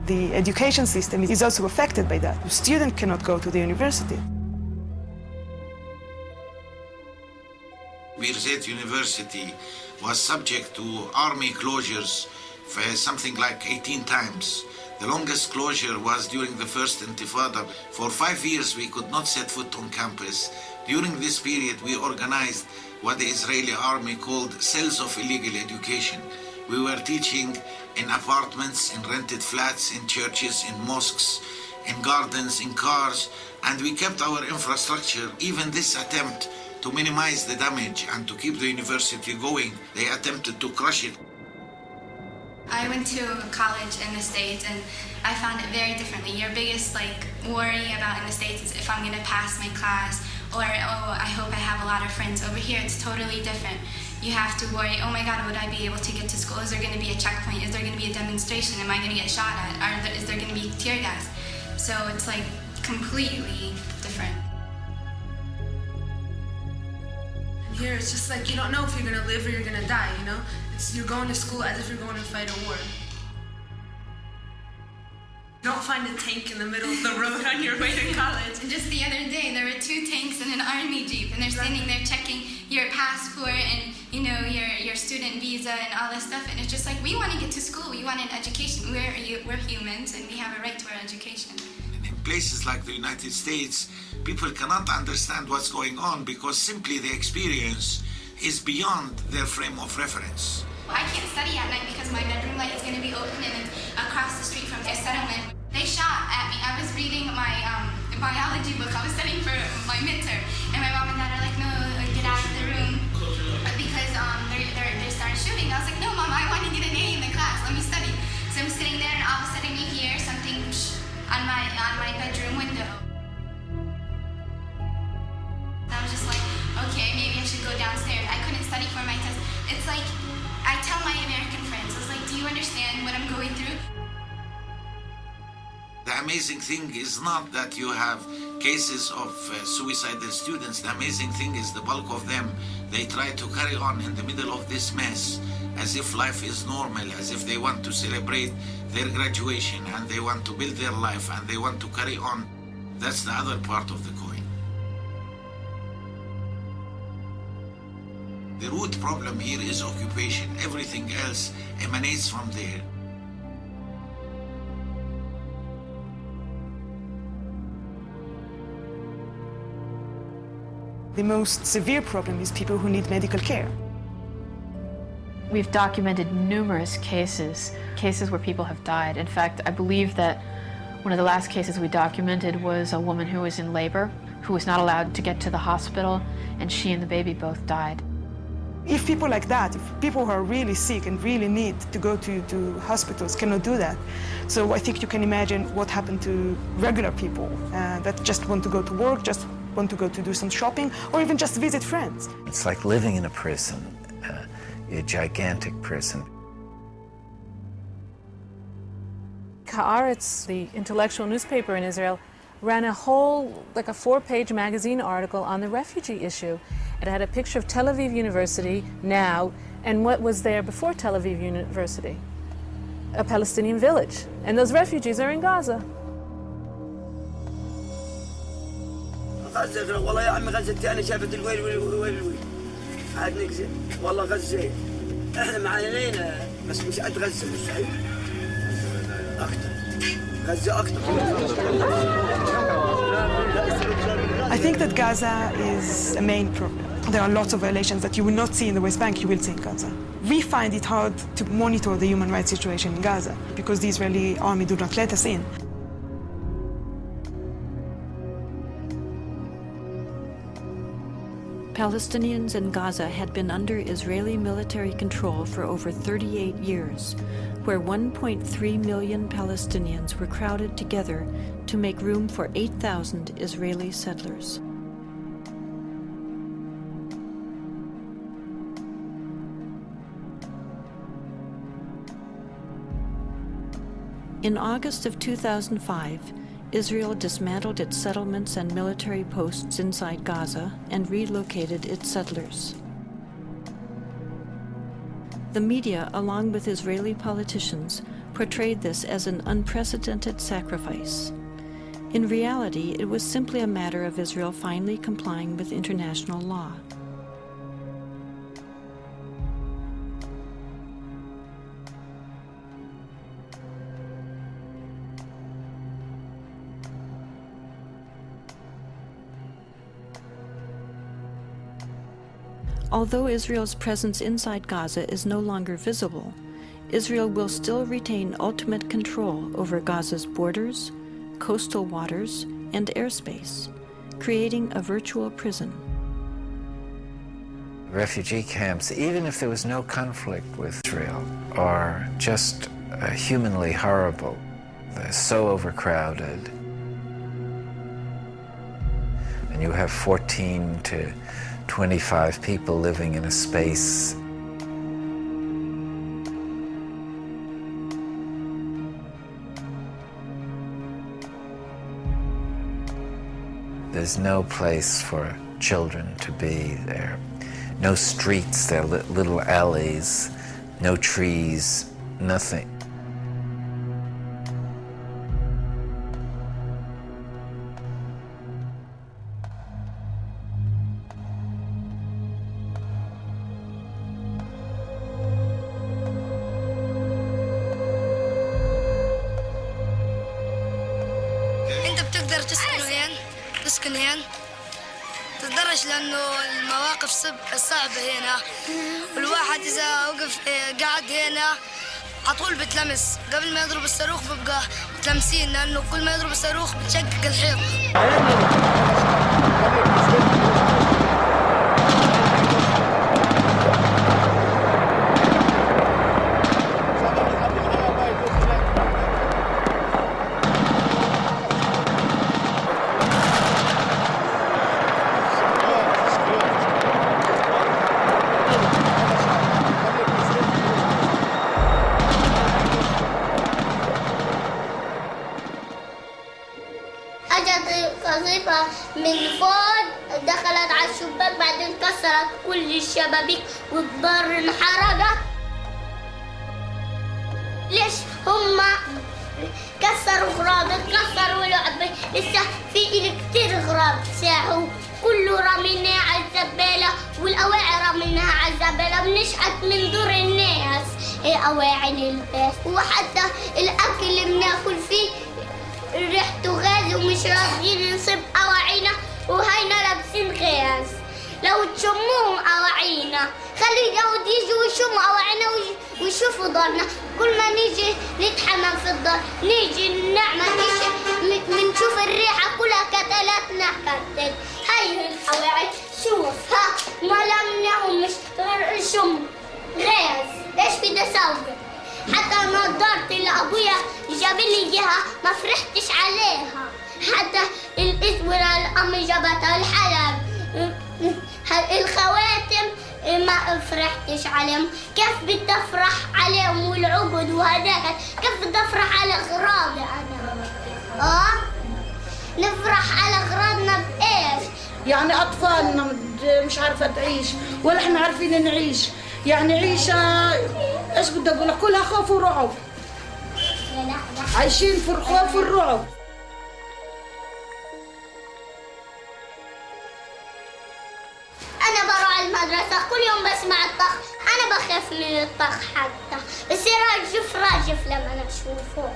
The education system is also affected by that. The student cannot go to the university. Birzeit University was subject to army closures for something like 18 times. The longest closure was during the first Intifada. For 5 years, we could not set foot on campus. During this period, we organized what the Israeli army called cells of illegal education. We were teaching in apartments, in rented flats, in churches, in mosques, in gardens, in cars, and we kept our infrastructure. Even this attempt to minimize the damage and to keep the university going, they attempted to crush it. I went to college in the States and I found it very differently. Your biggest worry about in the States is if I'm going to pass my class, or I hope I have a lot of friends. Over here it's totally different. You have to worry, oh my God, would I be able to get to school? Is there going to be a checkpoint? Is there going to be a demonstration? Am I going to get shot at? Is there going to be tear gas? So it's completely different. Here it's just you don't know if you're gonna live or you're gonna die, you know? You're going to school as if you're going to fight a war. You don't find a tank in the middle of the road on your way to college. And just the other day, there were 2 tanks and an army jeep, and they're standing there checking your passport and your student visa and all this stuff. And it's just we want to get to school, we want an education. We're humans and we have a right to our education. In places like the United States, people cannot understand what's going on because simply the experience is beyond their frame of reference. I can't study at night because my bedroom light is going to be open and it's across the street from a settlement. They shot at me. I was reading my biology book. I was studying for my midterm, and my mom and dad are like, "No, get out of the room," because they started shooting. I was like, "No, Mom, I want to get an A in the class. Let me study." So I'm sitting there, and all of a sudden you hear something on my bedroom window. I was just like, okay, maybe I should go downstairs. I couldn't study for my test. It's I tell my American friends, I was like, do you understand what I'm going through? The amazing thing is not that you have cases of suicidal students. The amazing thing is the bulk of them, they try to carry on in the middle of this mess as if life is normal, as if they want to celebrate their graduation and they want to build their life and they want to carry on. That's the other part of the coin. The root problem here is occupation. Everything else emanates from there. The most severe problem is people who need medical care. We've documented numerous cases where people have died. In fact, I believe that one of the last cases we documented was a woman who was in labor, who was not allowed to get to the hospital, and she and the baby both died. If people like that, if people who are really sick and really need to go to hospitals cannot do that, so I think you can imagine what happened to regular people that just want to go to work, just want to go to do some shopping, or even just visit friends. It's like living in a prison, a gigantic prison. Haaretz, the intellectual newspaper in Israel, ran a whole, a 4-page magazine article on the refugee issue. It had a picture of Tel Aviv University now and what was there before Tel Aviv University, a Palestinian village. And those refugees are in Gaza. غزة والله يا عمي غزة أنا شافت الويل ويل عاد نكذب والله غزة إحنا معانينا بس مش قد غزة مستحيل أكتر غزة أكتر. I think that Gaza is a main problem. There are lots of violations that you will not see in the West Bank, you will see in Gaza. We find it hard to monitor the human rights situation in Gaza because the Israeli army do not let us in. Palestinians in Gaza had been under Israeli military control for over 38 years, where 1.3 million Palestinians were crowded together to make room for 8,000 Israeli settlers. In August of 2005, Israel dismantled its settlements and military posts inside Gaza and relocated its settlers. The media, along with Israeli politicians, portrayed this as an unprecedented sacrifice. In reality, it was simply a matter of Israel finally complying with international law. Although Israel's presence inside Gaza is no longer visible, Israel will still retain ultimate control over Gaza's borders, coastal waters, and airspace, creating a virtual prison. Refugee camps, even if there was no conflict with Israel, are just humanly horrible. They're so overcrowded. And you have 14 to 25 people living in a space. There's no place for children to be there. No streets, there are little alleys, no trees, nothing. تسكن هنا تقدرش لأنه المواقف صعبة هنا، والواحد إذا وقف قاعد هنا عطول بتلمس، قبل ما يضرب الصاروخ ببقى متلمسين، لأنه كل ما يضرب الصاروخ بتشقق الحيط. قذيفة من فوق دخلت على الشباك، بعدين كسرت كل الشبابيك والدار انحرقت. ليش هما كسروا غراض، كسروا لعبة، لسه في كتير غراض ساحوا، كله رميناه على الزبالة، والأواعي رميناها على الزبالة، بنشحت من دور الناس هي أواعي للباس، وحتى الأكل اللي بناكل فيه ريحته غاز ومش راضيين نصب أواعينا، وهينا لابسين غاز. لو تشموهم أواعينا، خلي اليهود يجوا ويشموا أواعينا ويشوفوا دارنا. كل ما نيجي نتحمم في الدار، نيجي نعمل منشوف الريحة كلها كتلاتنا كتل. هاي الأواعي شوف ها ما لمناهم مش غير شم غاز. ايش بدي اسوي؟ حتى نظارتي اللي ابويا جاب لي اياها ما فرحتش عليها، حتى الاسوره اللي امي جابتها الحلب، الخواتم ما فرحتش عليهم. كيف بدي افرح عليهم والعقد وهداك؟ كيف بدي افرح على اغراضي انا؟ نفرح على اغراضنا بايش؟ يعني اطفالنا مش عارفه تعيش ولا احنا عارفين نعيش، يعني عيشه ايش بدي اقول لك، كلها خوف ورعب، عايشين في الخوف والرعب. انا بروح المدرسه كل يوم بسمع الطخ، انا بخاف من الطخ، حتى السراج راجف لما انا اشوفه.